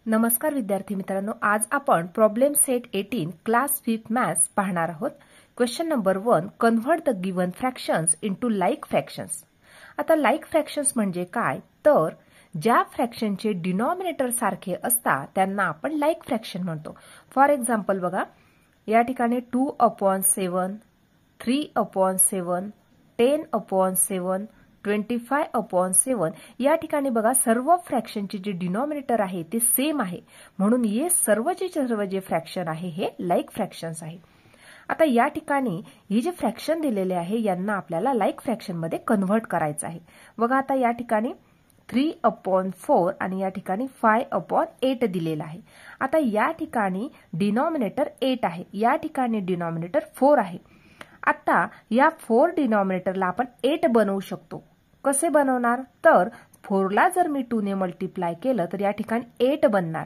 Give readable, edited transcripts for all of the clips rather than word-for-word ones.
नमस्कार विद्यार्थी मित्रांनो, आज आपण प्रॉब्लेम सेट 18 क्लास 5 मॅथ्स पाहणार आहोत। Question number 1, convert the given fractions into like fractions. आता लाईक फ्रॅक्शन्स म्हणजे काय, तर ज्या फ्रॅक्शनचे डिनॉमिनेटर सारखे असतात त्यांना आपण लाईक फ्रॅक्शन म्हणतो। फॉर एक्झाम्पल बघा, या ठिकाणी 2/7, 3/7, 10/7, 25/7 या ठिकाणी बघा सर्व फ्रॅक्शनचे जे डिनॉमिनेटर आहे ते सेम आहे, म्हणून हे सर्व जे फ्रॅक्शन आहे हे लाईक फ्रॅक्शन्स आहे। आता या ठिकाणी हे जे फ्रॅक्शन दिलेले आहे यांना आपल्याला लाईक फ्रॅक्शन मध्ये कन्व्हर्ट करायचं आहे। बघा आता या ठिकाणी 3/4 आणि या ठिकाणी 5/8 दिलेला आहे। आता या ठिकाणी डिनॉमिनेटर 8 आहे, या ठिकाणी डिनॉमिनेटर 4 आहे। आता या 4 डिनॉमिनेटरला आपण 8 बनवू शकतो। कसे बनवणार, तर 4 ला जर मी 2 ने मल्टिप्लाय केलं तर या ठिकाणी 8 बनणार,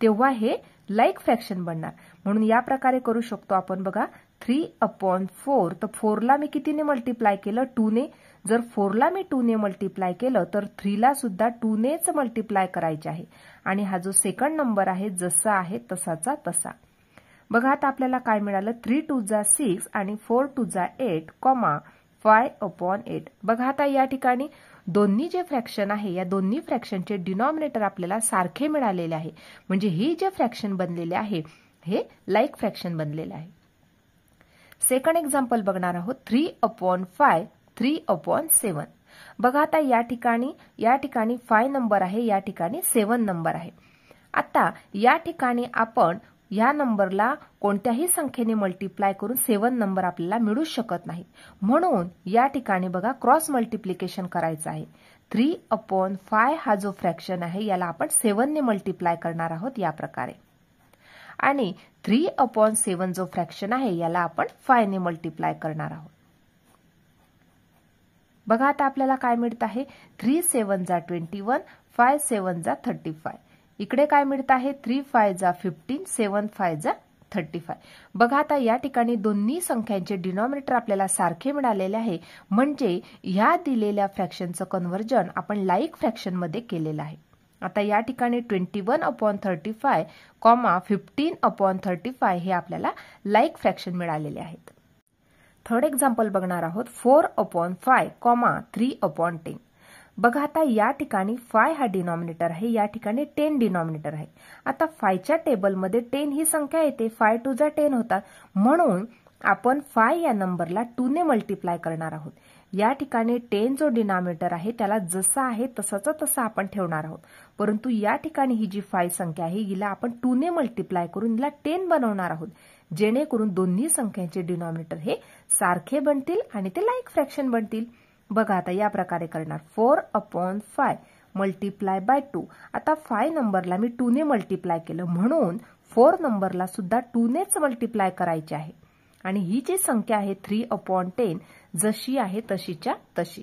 तेव्हा हे लाईक फ्रॅक्शन बनणार। म्हणून या प्रकारे करू शकतो आपण। बघा 3/4, तर 4 ला मी कितीने मल्टिप्लाय केलं, 2 ने। जर 4 ला मी 2 ने मल्टिप्लाय केलं तर 3 ला सुद्धा 2 नेच मल्टिप्लाय करायचे आहे, आणि हा जो सेकंड नंबर आहे जसा आहे तसाचा तसा। बघा आता आपल्याला काय मिळालं, 3×2 = 6 आणि 4×2 = 8, 5/8। बघा आता या ठिकाणी दोन्ही जे फ्रॅक्शन आहे या दोन्ही फ्रॅक्शनचे डिनॉमिनेटर आपल्याला सारखे मिळालेले आहे, म्हणजे हे जे फ्रॅक्शन बनलेले आहे हे लाईक फ्रॅक्शन बनलेले आहे। सेकंड एक्झाम्पल बघणार आहोत, 3/5, 3/7। बघा आता या ठिकाणी 5 नंबर आहे, या ठिकाणी 7 नंबर आहे। आता या ठिकाणी आपण या नंबरला कोणत्याही संख्येने मल्टिप्लाय करून 7 नंबर आपल्याला मिळू शकत नाही, म्हणून या ठिकाणी बघा क्रॉस मल्टिप्लिकेशन करायचं आहे। 3/5 हा जो फ्रॅक्शन आहे याला आपण 7 ने मल्टिप्लाय करणार आहोत या प्रकारे, आणि 3/7 जो फ्रॅक्शन आहे याला आपण 5 ने मल्टिप्लाय करणार आहोत। बघा आता आपल्याला काय मिळत आहे, 3×7 = 21, 5×7 = 35। इकडे काय मिळत आहे, 3×5 = 15, 7×5 = 35। बघा आता या ठिकाणी दोन्ही संख्यांचे डिनॉमिनेटर आपल्याला सारखे मिळालेले आहे, म्हणजे ह्या दिलेल्या फ्रॅक्शनचं कन्व्हर्जन आपण लाईक फ्रॅक्शन मध्ये केलेलं आहे। आता या ठिकाणी 21/35, 15/35 हे आपल्याला लाईक फ्रॅक्शन मिळालेले आहेत। थर्ड एक्झाम्पल बघणार आहोत, 4/5, 3/10। बघा आता या ठिकाणी 5 हा डिनॉमिनेटर आहे, या ठिकाणी 10 डिनॉमिनेटर आहे। आता 5 च्या टेबलमध्ये 10 ही संख्या येते, 5×2 = 10 होतात, म्हणून आपण 5 या नंबरला 2 ने मल्टिप्लाय करणार आहोत। या ठिकाणी 10 जो डिनॉमिनेटर आहे त्याला जसा आहे तसाचा तसा आपण ठेवणार आहोत, परंतु या ठिकाणी ही जी 5 संख्या आहे हिला आपण 2 ने मल्टिप्लाय करून हिला 10 बनवणार आहोत, जेणेकरून दोन्ही संख्यांचे डिनॉमिनेटर हे सारखे बनतील आणि ते लाईक फ्रॅक्शन बनतील। बघा आता या प्रकारे करणार, 4/5 मल्टिप्लाय बाय 2। आता 5 नंबरला मी 2 ने मल्टिप्लाय केलं, म्हणून 4 नंबरला सुद्धा 2 नेच मल्टिप्लाय करायचे आहे, आणि ही जी संख्या आहे 3/10 जशी आहे तशीच्या तशी।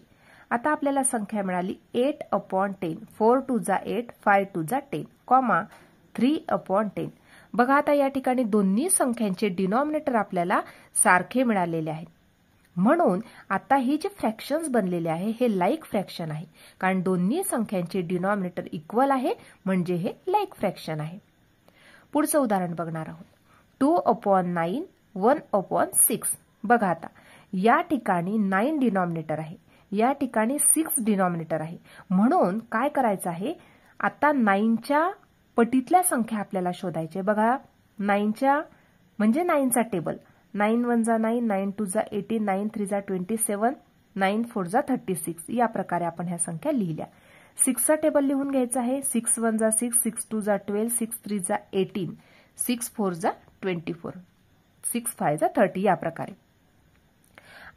आता आपल्याला संख्या मिळाली 8/10, 4×2 = 8, 5×2 = 10, 3/10। बघा आता या ठिकाणी दोन्ही संख्यांचे डिनॉमिनेटर आपल्याला सारखे मिळालेले आहेत, म्हणून आता हे जे फ्रॅक्शन्स बनलेले आहे हे लाईक फ्रॅक्शन आहे, कारण दोन्ही संख्यांचे डिनॉमिनेटर इक्वल आहे, म्हणजे हे लाईक फ्रॅक्शन आहे। पुढचं उदाहरण बघणार आहोत, 2/9, 1/6। बघा आता या ठिकाणी 9 डिनॉमिनेटर आहे, या ठिकाणी 6 डिनॉमिनेटर आहे, म्हणून काय करायचं आहे, आता 9च्या पटीतल्या संख्या आपल्याला शोधायच्या। बघा 9च्या म्हणजे 9चा टेबल, 9×1 = 9, 9×2 = 18, 9×3 = 27, 9×4 = 36 या प्रकारे आपण ह्या संख्या लिहिल्या। 6चा टेबल लिहून घ्यायचा आहे, 6×1 = 6, 6×2 = 12, 6×3 = 18, 6×4 = 24, 6×5 = 30 या प्रकारे।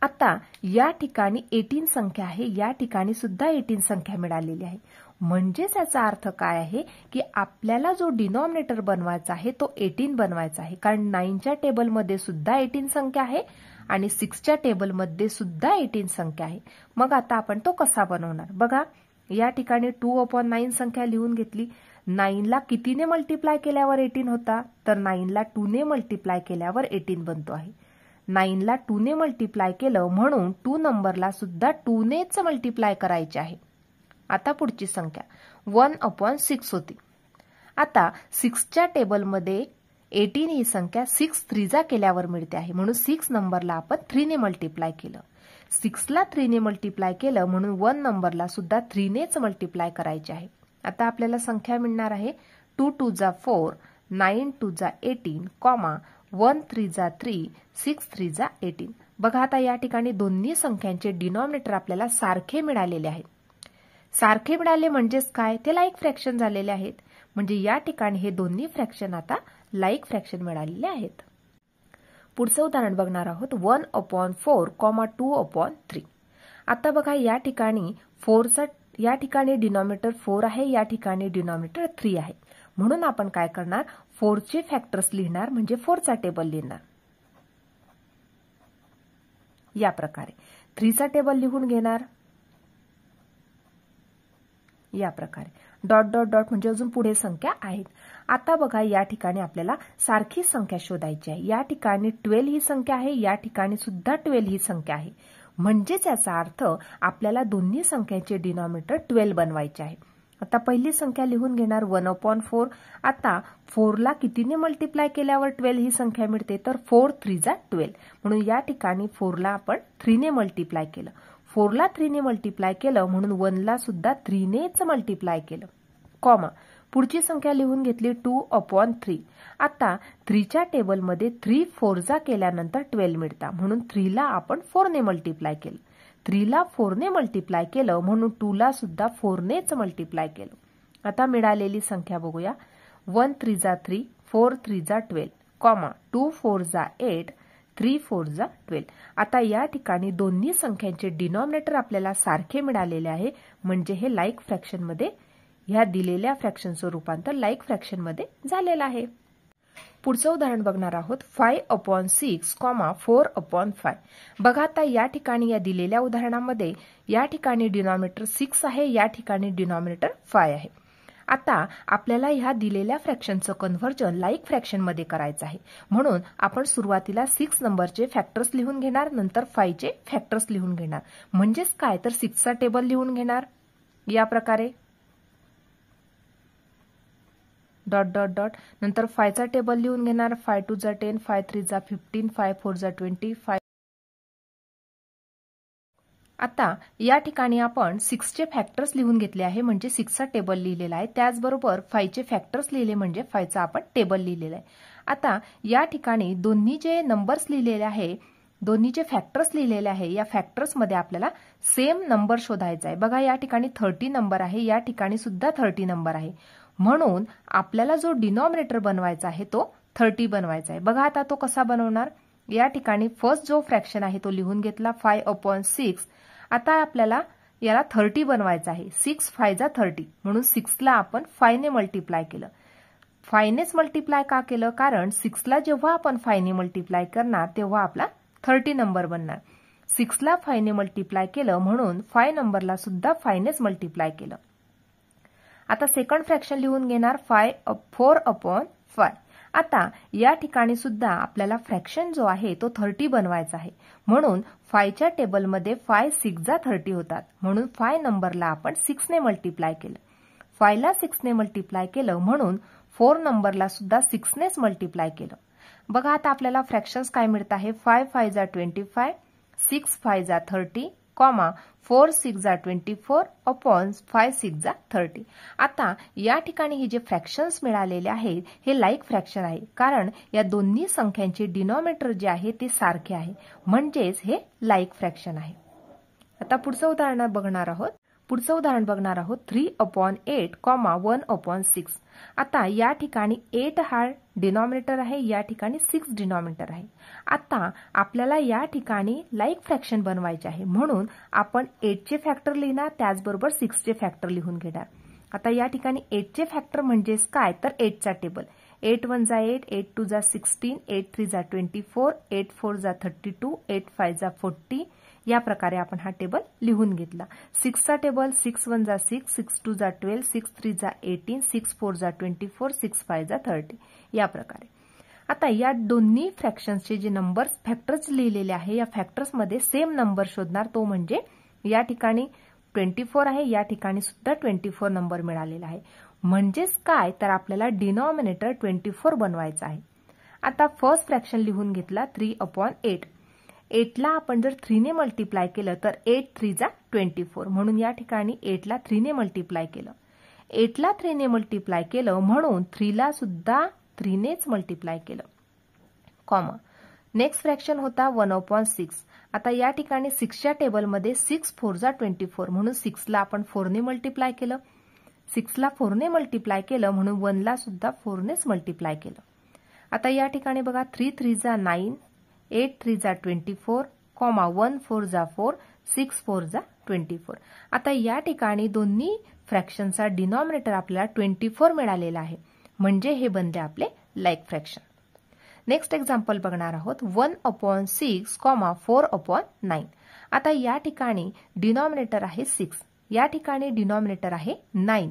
आता या ठिकाणी 18 संख्या आहे, या ठिकाणी सुद्धा 18 संख्या मिळालेली आहे, म्हणजे याचा अर्थ काय आहे की आपल्याला जो डिनॉमिनेटर बनवायचा आहे तो 18 बनवायचा आहे, कारण 9च्या टेबलमध्ये सुद्धा 18 संख्या आहे आणि 6च्या टेबलमध्ये सुद्धा 18 संख्या आहे। मग आता आपण तो कसा बनवणार, बघा या ठिकाणी 2/9 संख्या लिहून घेतली। 9 ला कितीने मल्टिप्लाय केल्यावर 18 होता, तर 9 ला 2 ने मल्टिप्लाय केल्यावर 18 बनतो आहे। 9 ला 2 ने मल्टिप्लाय केलं, म्हणून 2 नंबरला सुद्धा 2 नेच मल्टिप्लाय करायचे आहे। आता पुढची संख्या 1/6 होती। आता 6च्या टेबलमध्ये 18 ही संख्या 6 3 केल्यावर मिळते आहे, म्हणून 6 नंबरला आपण 3 ने मल्टिप्लाय केलं. 6 ला 3 ने मल्टिप्लाय केलं म्हणून 1 नंबरला सुद्धा 3 नेच मल्टिप्लाय करायचे आहे. आता आपल्याला संख्या मिळणार आहे 2 2 जा 4, 9 2 जा 18, 1 3 जा 3, 6 3 जा 18. बघा आता या ठिकाणी दोन्ही संख्यांचे डिनॉमिनेटर आपल्याला सारखे मिळालेले आहेत. सारखे मिळाले म्हणजेच काय, ते लाईक फ्रॅक्शन झालेले आहेत. म्हणजे या ठिकाणी हे दोन्ही फ्रॅक्शन आता लाईक फ्रॅक्शन मिळालेले आहेत. पुढचं उदाहरण बघणार आहोत 1/4, 2/3. आता बघा या ठिकाणी 4चा या ठिकाणी डिनॉमिनेटर 4 आहे, या ठिकाणी डिनॉमिनेटर 3 आहे. म्हणून आपण काय करणार, 4चे फॅक्टर्स लिहिणार म्हणजे 4चा टेबल लिहिणार. या प्रकारे 3चा टेबल लिहून घेणार. या प्रकारे डॉट डॉट डॉट म्हणजे अजून पुढे संख्या आहेत. आता बघा या ठिकाणी आपल्याला सारखी संख्या शोधायची आहे. या ठिकाणी 12 ही संख्या आहे, या ठिकाणी सुद्धा 12 ही संख्या आहे. म्हणजेच याचा अर्थ आपल्याला दोन्ही संख्यांचे डिनॉमिनेटर 12 बनवायचे आहे. आता पहिली संख्या लिहून घेणार 1/4. आता 4ला कितीने मल्टिप्लाय केल्यावर 12 ही संख्या मिळते, तर 4 3 जा 12. म्हणून या ठिकाणी 4ला आपण 3 ने मल्टिप्लाय केलं. 4ला 3 ने मल्टिप्लाय केलं म्हणून 1ला सुद्धा 3 नेच मल्टिप्लाय केलं. पुढची संख्या लिहून घेतली 2/3. आता 3च्या टेबलमध्ये 3 4 जा केल्यानंतर 12 मिळतात, म्हणून 3ला आपण 4 ने मल्टिप्लाय केलं. 3ला 4 ने मल्टिप्लाय केलं म्हणून 2ला सुद्धा 4 नेच मल्टिप्लाय केलं. आता मिळालेली संख्या बघूया 1 3 जा 3, 4 3 जा 12, 2 4 जा 8, 3 4 जा 12. आता या ठिकाणी दोन्ही संख्यांचे डिनॉमिनेटर आपल्याला सारखे मिळालेले आहे, म्हणजे हे लाईक फ्रॅक्शन मध्ये ह्या दिलेल्या फ्रॅक्शनचं रूपांतर लाईक फ्रॅक्शन मध्ये झालेलं आहे. पुढचं उदाहरण बघणार आहोत 5/6, 4/5. बघा आता या ठिकाणी या दिलेल्या उदाहरणामध्ये या ठिकाणी डिनॉमिनेटर 6 आहे, या ठिकाणी डिनॉमिनेटर 5 आहे. आता आपल्याला ह्या दिलेल्या फ्रॅक्शनचं कन्व्हर्जन लाईक फ्रॅक्शन मध्ये करायचं आहे. म्हणून आपण सुरुवातीला 6 नंबरचे फॅक्टर्स लिहून घेणार, नंतर 5चे फॅक्टर्स लिहून घेणार. म्हणजेच काय, तर 6चा टेबल लिहून घेणार या प्रकारे डॉट डॉट डॉट. नंतर 5चा टेबल लिहून घेणार 5 2 जा 10, 5 3 जा 15, 5 4 जा 20. आता या ठिकाणी आपण 6चे फॅक्टर्स लिहून घेतले आहे, म्हणजे 6चा टेबल लिहिलेला आहे. त्याचबरोबर 5चे फॅक्टर्स लिहिले म्हणजे 5चा आपण टेबल लिहिलेला आहे. आता या ठिकाणी दोन्ही जे नंबर्स लिहिलेले आहे, दोन्ही जे फॅक्टर्स लिहिलेले आहे, या फॅक्टर्स मध्ये आपल्याला सेम नंबर शोधायचा आहे. बघा या ठिकाणी 30 नंबर आहे, या ठिकाणी सुद्धा 30 नंबर आहे. म्हणून आपल्याला जो डिनॉमिनेटर बनवायचा आहे तो 30 बनवायचा आहे. बघा आता तो कसा बनवणार, या ठिकाणी फर्स्ट जो फ्रॅक्शन आहे तो लिहून घेतला 5/6. आता आपल्याला याला 30 बनवायचा आहे. 6 5 जा 30, म्हणून 6ला आपण 5 ने मल्टिप्लाय केलं. 5 नेच मल्टिप्लाय का केलं, कारण 6ला जेव्हा आपण 5 ने मल्टिप्लाय करणार तेव्हा आपला 30 नंबर बनणार. 6ला 5 ने मल्टिप्लाय केलं म्हणून 5 नंबरला सुद्धा 5 नेच मल्टिप्लाय केलं. आता सेकंड फ्रॅक्शन लिहून घेणार 4/5. आता या ठिकाणी सुद्धा आपल्याला फ्रॅक्शन जो आहे तो 30 बनवायचा आहे. म्हणून 5च्या टेबलमध्ये 5 6 जा 30 होतात, म्हणून 5 नंबरला आपण 6 ने मल्टिप्लाय केलं. 5ला 6 ने मल्टिप्लाय केलं म्हणून 4 नंबरला सुद्धा 6 नेच मल्टिप्लाय केलं. बघा आता आपल्याला फ्रॅक्शन्स काय मिळत आहे 5 5 जा 25, 6 5 जा 30, 4 6 जा 24/5 6 जा 30. आता या ठिकाणी हे जे फ्रॅक्शन्स मिळालेले आहेत हे लाईक फ्रॅक्शन आहे, कारण या दोन्ही संख्यांचे डिनॉमिनेटर जे आहे ते सारखे आहे, म्हणजेच हे लाईक फ्रॅक्शन आहे. आता पुढचं उदाहरण बघणार आहोत 3/8, 1/6. आता या ठिकाणी 8 हा डिनॉमिनेटर आहे, या ठिकाणी 6 डिनॉमिनेटर आहे. आता आपल्याला या ठिकाणी लाईक फ्रॅक्शन बनवायचे आहे, म्हणून आपण 8चे फॅक्टर लिहिणार, त्याचबरोबर 6चे फॅक्टर लिहून घेणार. आता या ठिकाणी 8चे फॅक्टर म्हणजेच काय, तर 8चा टेबल 8 1 जा 8, 8 2 जा 16, 8 3 जा 24, 8 4 जा 32, 8 5 जा 40. या प्रकारे आपण हा टेबल लिहून घेतला. 6चा टेबल 6 1 जा 6, 6 2 जा 12, 6 3 जा 18, 6 4 जा 24, 6 5 जा 30. या प्रकारे आता या दोन्ही फ्रॅक्शन्सचे जे नंबर्स फॅक्टर्स लिहिलेले आहे, या फॅक्टर्समध्ये सेम नंबर शोधणार, तो म्हणजे या ठिकाणी 24 आहे, या ठिकाणी सुद्धा 24 नंबर मिळालेला आहे. म्हणजेच काय तर आपल्याला डिनॉमिनेटर 24 बनवायचा आहे. आता फर्स्ट फ्रॅक्शन लिहून घेतला 3/8. 8 ला आपण जर 3 ने मल्टिप्लाय केलं तर 8 3 जा 24. म्हणून या ठिकाणी 8 ला 3 ने मल्टिप्लाय केलं. 8 ला 3 ने मल्टिप्लाय केलं म्हणून 3 ला सुद्धा 3 नेच मल्टिप्लाय केलं. कॉमा. नेक्स्ट फ्रॅक्शन होता 1/6. आता या ठिकाणी 6च्या टेबलमध्ये 6 4 जा 24 म्हणून 6 ला आपण 4 ने मल्टिप्लाय केलं. 6 ला 4 ने मल्टिप्लाय केलं म्हणून 1 ला सुद्धा 4 नेच मल्टिप्लाय केलं. आता या ठिकाणी बघा 3 3 जा 9, 8 3 जा 24, 1 4 जा 4, 6 4 जा 24. आता या ठिकाणी दोन्ही फ्रॅक्शनचा डिनॉमिनेटर आपल्याला 24 मिळालेला आहे. म्हणजे हे बनले आपले लाईक फ्रॅक्शन. नेक्स्ट एक्झाम्पल बघणार आहोत 1/6, 4/9. आता या ठिकाणी डिनॉमिनेटर आहे 6, या ठिकाणी डिनॉमिनेटर आहे 9.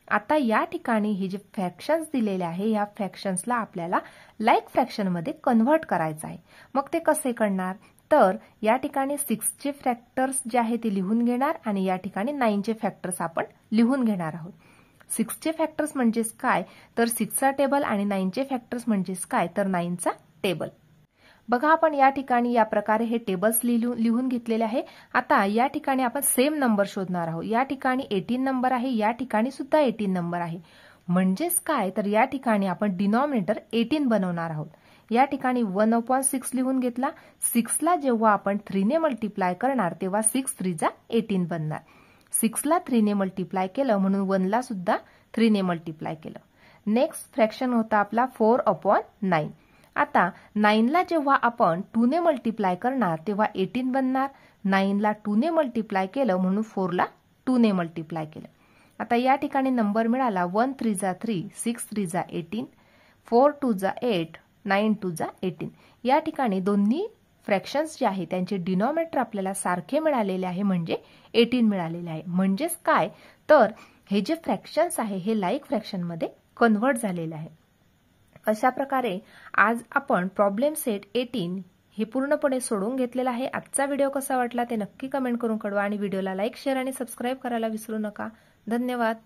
आता या ठिकाणी हे जे फ्रॅक्शन्स दिलेले आहे या फ्रॅक्शन्सला आपल्याला लाईक फ्रॅक्शनमध्ये कन्व्हर्ट करायचं आहे. मग ते कसे करणार तर या ठिकाणी 6चे फॅक्टर्स जे आहे ते लिहून घेणार आणि या ठिकाणी 9चे फॅक्टर्स आपण लिहून घेणार आहोत. 6चे फॅक्टर्स म्हणजेच काय तर 6चा टेबल आणि 9चे फॅक्टर्स म्हणजेच काय तर 9चा टेबल. बघा आपण या ठिकाणी या प्रकारे हे टेबल्स लिहून घेतलेले आहे. आता या ठिकाणी आपण सेम नंबर शोधणार आहोत. या ठिकाणी 18 नंबर आहे, या ठिकाणी सुद्धा 18 नंबर आहे. म्हणजेच काय तर या ठिकाणी आपण डिनॉमिनेटर 18 बनवणार आहोत. या ठिकाणी 1/6 लिहून घेतला. 6 ला जेव्हा आपण 3 ने मल्टिप्लाय करणार तेव्हा 6 3 जा 18 बनणार. 6 ला 3 ने मल्टिप्लाय केलं म्हणून 1 ला सुद्धा 3 ने मल्टिप्लाय केलं. नेक्स्ट फ्रॅक्शन होता आपला 4/9. आता 9 ला जेव्हा आपण 2 ने मल्टिप्लाय करणार तेव्हा 18 बनणार. 9 ला 2 ने मल्टिप्लाय केलं म्हणून 4 ला 2 ने मल्टिप्लाय केलं. आता या ठिकाणी नंबर मिळाला 1 3 जा 3, 6 3 जा 18, 4 2 जा 8, 9 2 जा 18. या ठिकाणी दोन्ही फ्रॅक्शन्स जे आहे त्यांचे डिनॉमिनेटर आपल्याला सारखे मिळालेले आहे म्हणजे 18 मिळालेले आहे. म्हणजेच काय तर हे जे फ्रॅक्शन्स आहे हे लाईक फ्रॅक्शनमध्ये कन्व्हर्ट झालेले आहे. अशा प्रकारे आज आपण प्रॉब्लेम सेट 18 हे पूर्णपणे सोडवून घेतलेला आहे. आजचा व्हिडिओ कसा वाटला ते नक्की कमेंट करून कळवा आणि व्हिडिओला लाईक, शेअर आणि सबस्क्राईब करायला विसरू नका. धन्यवाद.